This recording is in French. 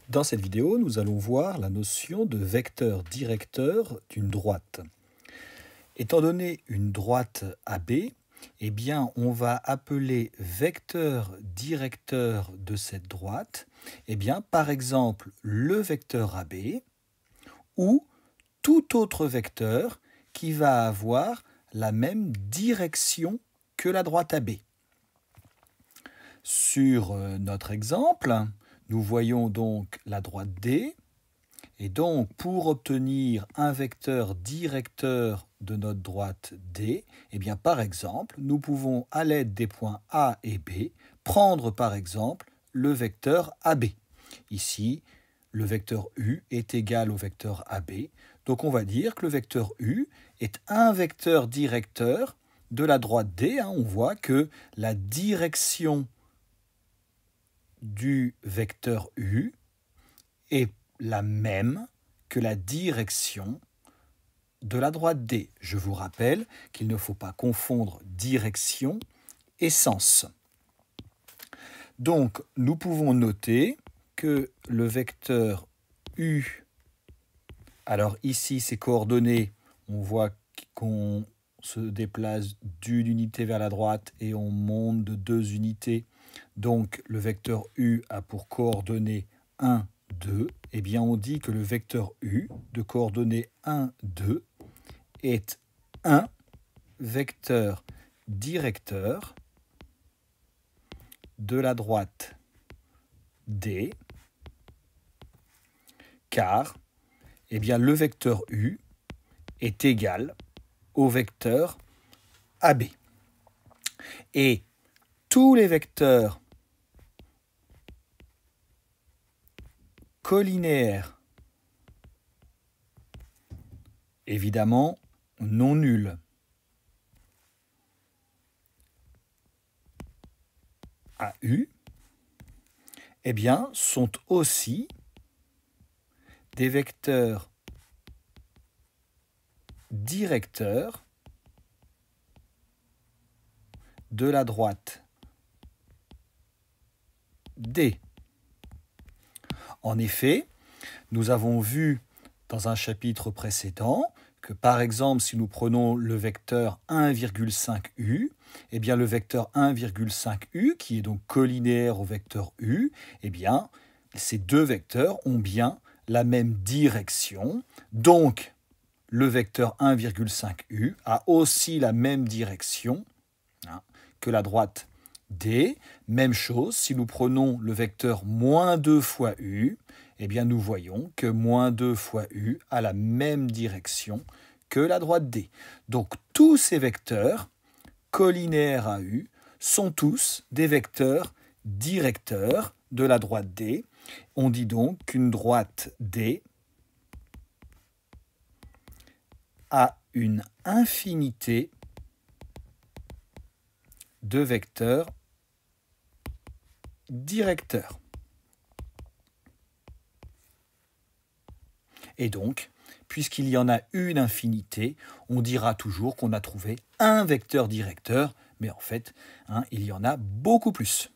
Dans cette vidéo, nous allons voir la notion de vecteur directeur d'une droite. Étant donné une droite AB, eh bien, on va appeler vecteur directeur de cette droite, eh bien, par exemple, le vecteur AB ou tout autre vecteur qui va avoir la même direction que la droite AB. Sur notre exemple, nous voyons donc la droite D, et donc pour obtenir un vecteur directeur de notre droite D, eh bien par exemple, nous pouvons à l'aide des points A et B prendre par exemple le vecteur AB. Ici, le vecteur U est égal au vecteur AB, donc on va dire que le vecteur U est un vecteur directeur de la droite D. On voit que la direction du vecteur U est la même que la direction de la droite D. Je vous rappelle qu'il ne faut pas confondre direction et sens. Donc, nous pouvons noter que le vecteur U, alors ici, ses coordonnées, on voit qu'on se déplace d'une unité vers la droite et on monte de 2 unités. Donc, le vecteur U a pour coordonnées 1, 2. Eh bien, on dit que le vecteur U de coordonnées 1, 2 est un vecteur directeur de la droite D, car eh bien, le vecteur U est égal au vecteur AB. Et tous les vecteurs collinéaires, évidemment non nuls, à U, eh bien, sont aussi des vecteurs directeurs de la droite D. En effet, nous avons vu dans un chapitre précédent que par exemple, si nous prenons le vecteur 1,5U, eh bien le vecteur 1,5U, qui est donc collinéaire au vecteur U, eh bien ces deux vecteurs ont bien la même direction. Donc, le vecteur 1,5U a aussi la même direction que la droite D. Même chose, si nous prenons le vecteur moins 2 fois U, eh bien nous voyons que moins 2 fois U a la même direction que la droite D. Donc tous ces vecteurs collinéaires à U sont tous des vecteurs directeurs de la droite D. On dit donc qu'une droite D a une infinité de vecteurs directeurs. Et donc, puisqu'il y en a une infinité, on dira toujours qu'on a trouvé un vecteur directeur, mais en fait, il y en a beaucoup plus.